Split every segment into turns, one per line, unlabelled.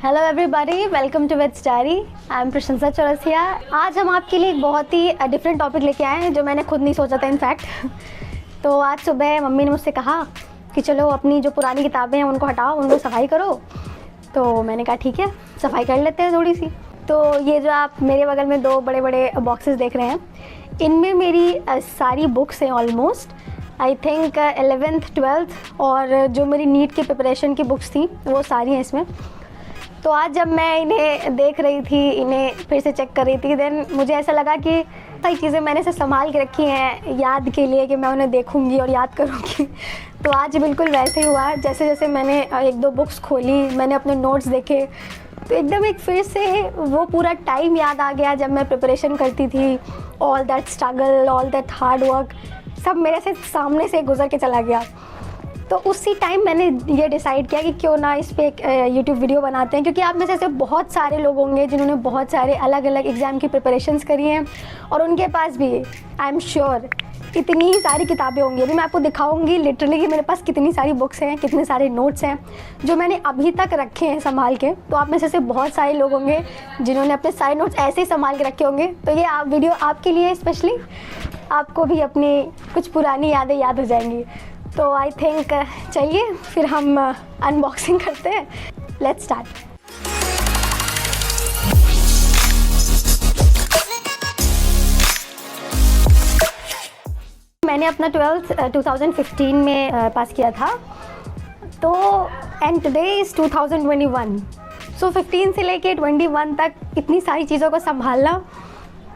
Hello everybody, welcome to vets diary. I am Prashansa Chaurasia. आज हम आपके लिए एक बहुत ही डिफरेंट टॉपिक लेके आए हैं जो मैंने खुद नहीं सोचा था इनफैक्ट। तो आज सुबह मम्मी ने मुझसे कहा कि चलो अपनी जो पुरानी किताबें हैं उनको हटाओ, उनको सफाई करो। तो मैंने कहा ठीक है, सफाई कर लेते हैं थोड़ी सी। तो ये जो आप मेरे बगल में दो बड़े बड़े बॉक्सेस देख रहे हैं, इनमें मेरी सारी बुक्स हैं almost. I think 11th 12th और जो मेरी नीट की प्रिपरेशन की बुक्स थी वो सारी हैं इसमें। तो आज जब मैं इन्हें देख रही थी, इन्हें फिर से चेक कर रही थी, देन मुझे ऐसा लगा कि कई चीज़ें मैंने इसे संभाल के रखी हैं याद के लिए कि मैं उन्हें देखूंगी और याद करूंगी। तो आज बिल्कुल वैसे ही हुआ। जैसे जैसे मैंने एक दो बुक्स खोली, मैंने अपने नोट्स देखे, तो एकदम एक फिर से वो पूरा टाइम याद आ गया जब मैं प्रिपरेशन करती थी। All that struggle, all that hard work, सब मेरे से सामने से गुजर के चला गया। तो उसी टाइम मैंने ये डिसाइड किया कि क्यों ना इस पे एक यूट्यूब वीडियो बनाते हैं, क्योंकि आप में से ऐसे बहुत सारे लोग होंगे जिन्होंने बहुत सारे अलग अलग एग्ज़ाम की प्रिपरेशंस करी हैं और उनके पास भी आई एम श्योर इतनी सारी किताबें होंगी। अभी मैं आपको दिखाऊंगी लिटरली कि मेरे पास कितनी सारी बुक्स हैं, कितने सारे नोट्स हैं जो मैंने अभी तक रखे हैं संभाल के। तो आप में से बहुत सारे लोग होंगे जिन्होंने अपने सारे नोट्स ऐसे ही संभाल के रखे होंगे। तो ये वीडियो आपके लिए स्पेशली, आपको भी अपनी कुछ पुरानी यादें याद हो जाएंगी। तो आई थिंक चलिए फिर हम अनबॉक्सिंग करते हैं। Let's start. मैंने अपना 12th 2015 में पास किया था। तो एंड टुडे इज़ 2021। सो 15 से लेके 21 तक इतनी सारी चीज़ों को संभालना,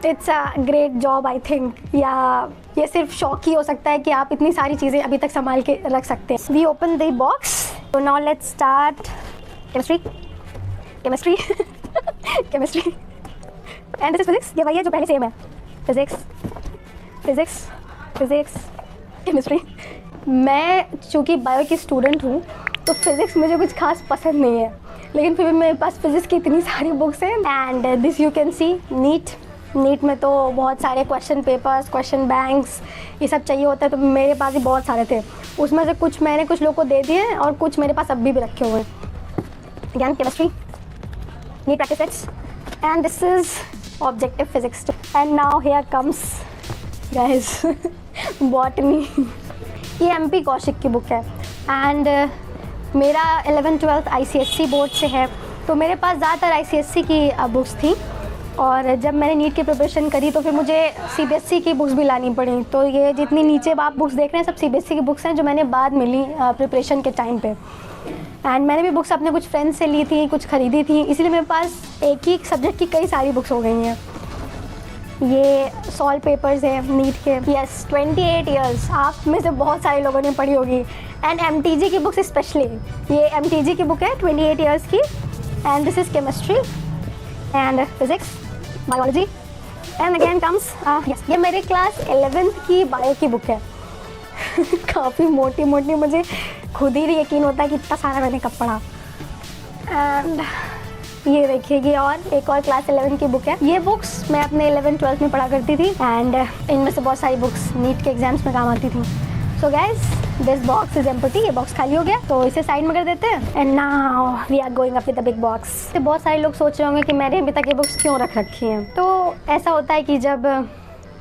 it's a great job I think. या ये सिर्फ शौक ही हो सकता है कि आप इतनी सारी चीज़ें अभी तक संभाल के रख सकते हैं। We open the box. तो now let's start. Chemistry chemistry chemistry and this is physics. ये वही है जो पहले सेम है। Physics physics physics chemistry. मैं चूँकि बायो की स्टूडेंट हूँ तो फिज़िक्स मुझे कुछ खास पसंद नहीं है, लेकिन फिर भी मेरे पास फिज़िक्स की इतनी सारी बुक्स हैं। And this you can see NEET में तो बहुत सारे क्वेश्चन पेपर्स, क्वेश्चन बैंक्स, ये सब चाहिए होता है। तो मेरे पास भी बहुत सारे थे, उसमें से कुछ मैंने कुछ लोगों को दे दिए और कुछ मेरे पास अभी भी रखे हुए हैं। Again chemistry, NEET practice sets, and this is objective physics. And now here comes guys botany. ये MP कौशिक की बुक है एंड मेरा 11th 12th ICSE बोर्ड से है, तो मेरे पास ज़्यादातर ICSE की बुक्स थी। और जब मैंने नीट की प्रिपरेशन करी तो फिर मुझे CBSE की बुक्स भी लानी पड़ी। तो ये जितनी नीचे आप बुक्स देख रहे हैं सब CBSE की बुक्स हैं जो मैंने बाद में ली प्रिपरेशन के टाइम पे। एंड मैंने भी बुक्स अपने कुछ फ्रेंड्स से ली थी, कुछ ख़रीदी थी, इसलिए मेरे पास एक ही सब्जेक्ट की कई सारी बुक्स हो गई हैं। ये सॉल्व पेपर्स हैं नीट के। यस, 28 ईयर्स आप में से बहुत सारे लोगों ने पढ़ी होगी। एंड MTG की बुक्स स्पेशली, ये MTG की बुक है 28 ईयर्स की। And this is chemistry and physics, biology and again comes yes, ये मेरे क्लास 11th की बायो की बुक है। काफ़ी मोटी मोटी, मुझे खुद ही यकीन होता है कि इतना सारा मैंने कब पढ़ा। एंड ये देखिए, ये और एक और क्लास 11 की बुक है। ये बुक्स मैं अपने 11th 12th में पढ़ा करती थी एंड इनमें से बहुत सारी बुक्स नीट के एग्जाम्स में काम आती थी। So guys, this box is empty. ये बॉक्स खाली हो गया तो इसे साइड में कर देते हैं। And now we are going up with the big box. तो बहुत सारे लोग सोच रहे होंगे कि मैंने अभी तक ये बुक्स क्यों रख रखी हैं। तो ऐसा होता है कि जब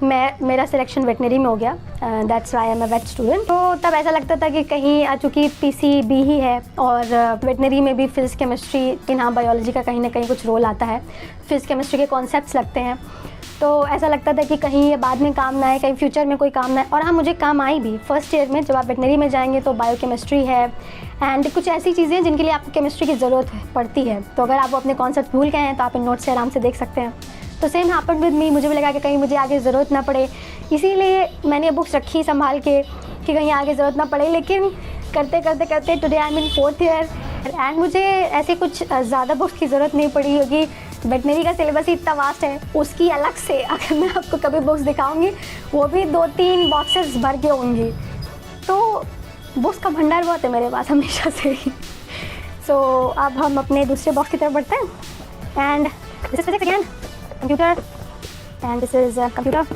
मेरा सिलेक्शन वेटनरी में हो गया, that's why I am a vet student, तो तब ऐसा लगता था कि कहीं चूँकि PCB ही है और वेटनरी में भी फिजिक्स केमिस्ट्री, हाँ बायोलॉजी का कहीं ना कहीं कुछ रोल आता है, फिजिक्स केमिस्ट्री के कॉन्सेप्ट्स लगते हैं। तो ऐसा लगता था कि कहीं ये बाद में काम ना आए, कहीं फ्यूचर में कोई काम ना आए। और हाँ, मुझे काम आई भी। फर्स्ट ईयर में जब आप वेटनरी में जाएंगे तो बायोकेमिस्ट्री है एंड कुछ ऐसी चीज़ें जिनके लिए आपको केमिस्ट्री की ज़रूरत पड़ती है। तो अगर आप अपने कॉन्सेप्ट भूल गए हैं तो आप इन नोट्स से आराम से देख सकते हैं। तो सेम हैपेंड विद मी। मुझे भी लगा कि कहीं मुझे आगे ज़रूरत ना पड़े, इसीलिए मैंने ये बुक्स रखी संभाल के कि कहीं आगे ज़रूरत ना पड़े। लेकिन करते करते करते today I am in 4th year and मुझे ऐसे कुछ ज़्यादा बुक्स की ज़रूरत नहीं पड़ी, क्योंकि वेटनरी का सिलेबस ही इतना वास्ट है। उसकी अलग से अगर मैं आपको कभी बुक्स दिखाऊंगी, वो भी 2-3 बॉक्सेस भर के होंगी। तो बुक्स का भंडार बहुत है मेरे पास हमेशा से ही। सो अब हम अपने दूसरे बॉक्स की तरफ बढ़ते हैं। And this is physics again, computer and this is computer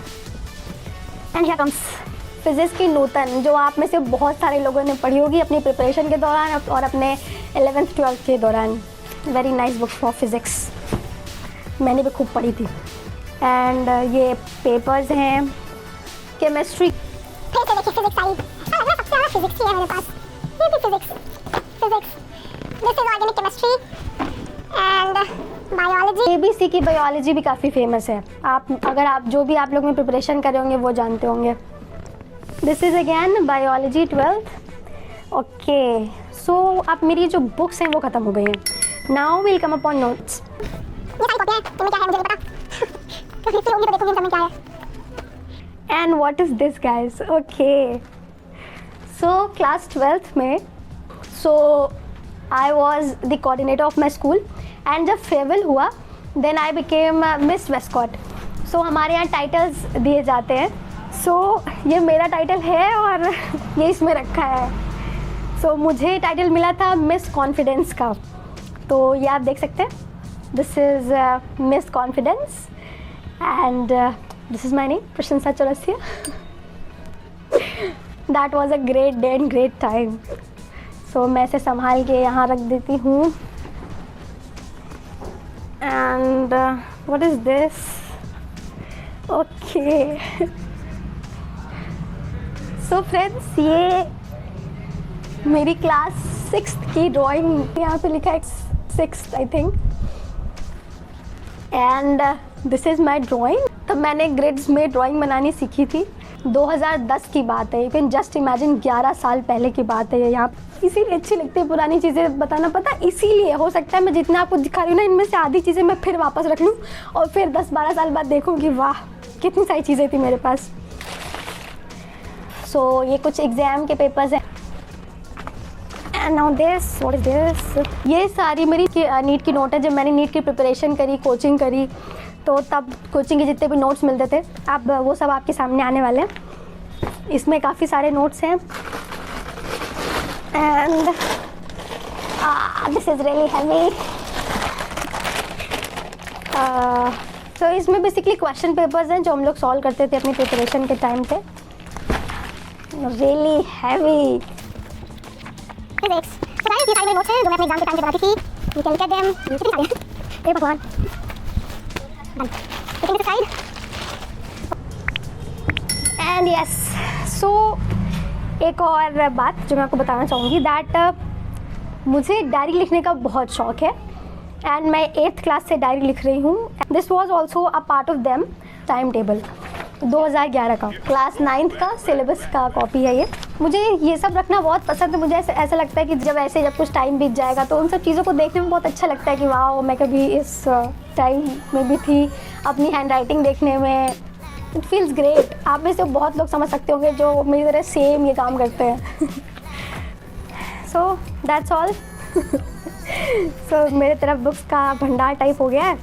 and here comes physics की नूतन, जो आप में से बहुत सारे लोगों ने पढ़ी होगी अपनी प्रिपरेशन के दौरान और अपने 11th 12th के दौरान। Very nice book for physics, मैंने भी खूब पढ़ी थी। एंड ये पेपर्स हैं केमिस्ट्री,
फिर से देखिए फिजिक्स आई। सबसे ज़्यादा फिजिक्स ही है मेरे पास। ये भी physics this is organic chemistry and biology.
ABC की बायोलॉजी भी काफ़ी फेमस है, आप जो भी आप लोग में प्रिपरेशन कर रहे होंगे वो जानते होंगे। This is again biology 12th। Okay, so अब मेरी जो बुक्स हैं वो ख़त्म हो गई हैं। Now will come upon notes.
ये सारी कॉपियां हैं, इनमें क्या है मुझे नहीं पता। तो फिर होंगी तो देखूंगी इनमें क्या है।
And what is this guys? Okay, so class 12th में I was the coordinator of my school and जब फेयरवेल हुआ देन आई बिकेम मिस वेस्कॉट। सो हमारे यहाँ टाइटल्स दिए जाते हैं। सो ये मेरा टाइटल है और ये इसमें रखा है। सो मुझे टाइटल मिला था मिस कॉन्फिडेंस का, तो ये आप देख सकते हैं। This is miss confidence and this is my name Prashansa Chaurasia. That was a great day and great time. So मैं इसे संभाल के यहाँ रख देती हूँ। And what is this? Okay, so friends, ये मेरी क्लास 6th की ड्राइंग, यहाँ पे लिखा है 6th I think. And this is my drawing. तब मैंने ग्रिड्स में ड्राइंग बनानी सीखी थी। 2010 की बात है, यू कैन जस्ट इमेजिन, 11 साल पहले की बात है ये। यहाँ इसीलिए अच्छी लगती है पुरानी चीज़ें बताना, पता इसीलिए हो सकता है मैं जितना आपको दिखा रही हूँ ना, इनमें से आधी चीज़ें मैं फिर वापस रख लूँ और फिर 10-12 साल बाद देखूँ कि वाह कितनी सारी चीज़ें थी मेरे पास। सो ये कुछ एग्ज़ाम के पेपर्स हैं। And now this, what is this? ये सारी मेरी नीट की नोट है। जब मैंने नीट की प्रिपरेशन करी, कोचिंग करी, तो तब कोचिंग के जितने भी नोट्स मिलते थे, अब वो सब आपके सामने आने वाले हैं। इसमें काफ़ी सारे नोट्स हैं and this is really heavy. तो इसमें बेसिकली क्वेश्चन पेपर्स हैं जो हम लोग सॉल्व करते थे अपनी प्रिपरेशन के टाइम पे। Really heavy
physics. तो गाइस ये सारे मेरे नोट्स हैं जो मैं अपने एग्जाम के टाइम पे बनाती थी। You can get them. कितने सारे हैं? हे भगवान। Done. Taking this side.
And yes, so एक और बात जो मैं आपको बताना चाहूँगी, दैट मुझे डायरी लिखने का बहुत शौक़ है एंड मैं 8th क्लास से डायरी लिख रही हूँ। This was also a part of them time table 2011 का, क्लास 9th का सिलेबस का कॉपी है ये। मुझे ये सब रखना बहुत पसंद है। मुझे ऐसा लगता है कि जब कुछ टाइम बीत जाएगा तो उन सब चीज़ों को देखने में बहुत अच्छा लगता है कि वाह मैं कभी इस टाइम में भी थी, अपनी हैंड राइटिंग देखने में। It feels great. आप में से बहुत लोग समझ सकते होंगे जो मेरी तरह सेम ये काम करते हैं। So that's all. सो मेरे तरफ बुक्स का भंडार टाइप हो गया है।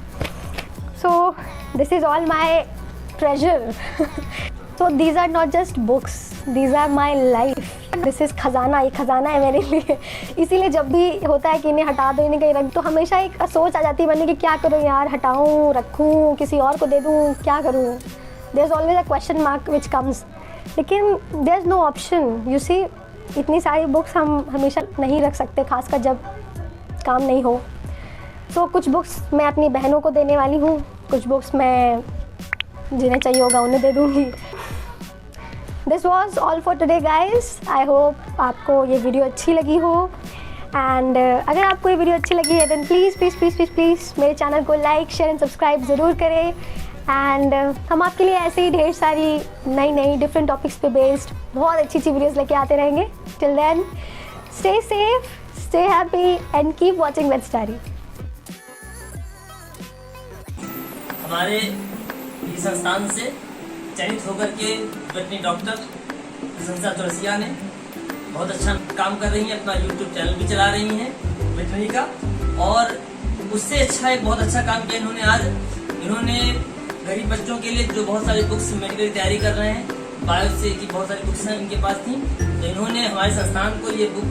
So this is all my treasure. So these are not just books, these are my life. This is खजाना, ये खजाना है मेरे लिए। इसीलिए जब भी होता है कि इन्हें हटा दो, इन्हें कहीं रख, तो हमेशा एक सोच आ जाती है मन में कि क्या करूँ यार, हटाऊँ, रखूँ, किसी और को दे दूँ, क्या करूँ। There's always a question mark which comes. लेकिन there's no option. You see, इतनी सारी बुक्स हम हमेशा नहीं रख सकते, खासकर जब काम नहीं हो। So कुछ बुक्स मैं अपनी बहनों को देने वाली हूँ, कुछ बुक्स मैं जिन्हें चाहिए होगा उन्हें दे दूँगी। This was all for today guys. I hope आपको ये वीडियो अच्छी लगी हो एंड अगर आपको ये वीडियो अच्छी लगी है देन प्लीज़ मेरे चैनल को लाइक, शेयर एंड सब्सक्राइब ज़रूर करें। एंड हम आपके लिए ऐसे ही ढेर सारी नई डिफरेंट टॉपिक्स पे बेस्ड बहुत अच्छी वीडियोज़ लेके आते रहेंगे। Till then stay safe, stay happy and keep watching vets diary.
हमारे इस संस्थान से चयनित होकर के वेटरनरी डॉक्टर प्रशंसा चौरसिया ने बहुत अच्छा काम कर रही हैं, अपना यूट्यूब चैनल भी चला रही हैं वेटरनरी का, और उससे अच्छा एक बहुत अच्छा काम किया इन्होंने। आज इन्होंने गरीब बच्चों के लिए जो बहुत सारी बुक्स मेडिकल की तैयारी कर रहे हैं, बायो से की बहुत सारी बुक्स हैं इनके पास थी, तो इन्होंने हमारे संस्थान को ये बुक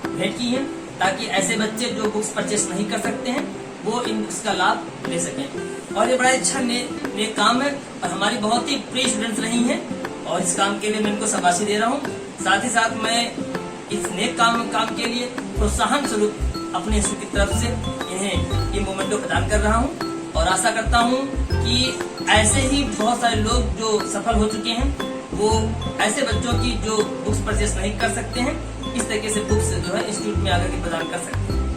भेंट की है ताकि ऐसे बच्चे जो बुक्स परचेस नहीं कर सकते हैं वो इसका लाभ ले सकें। और ये बड़ा अच्छा नेक काम है और हमारी बहुत ही प्रिय स्टूडेंट्स रही हैं और इस काम के लिए मैं इनको शाबाशी दे रहा हूँ। साथ ही साथ मैं इस नेक काम के लिए प्रोत्साहन स्वरूप अपने स्कूल की तरफ से इन्हें फ्री मोमेंटो प्रदान कर रहा हूँ और आशा करता हूँ कि ऐसे ही बहुत सारे लोग जो सफल हो चुके हैं वो ऐसे बच्चों की जो बुक्स परचेस नहीं कर सकते हैं इस तरीके से बुक्स जो है इंस्टीट्यूट में आकर के प्रदान कर सकते हैं।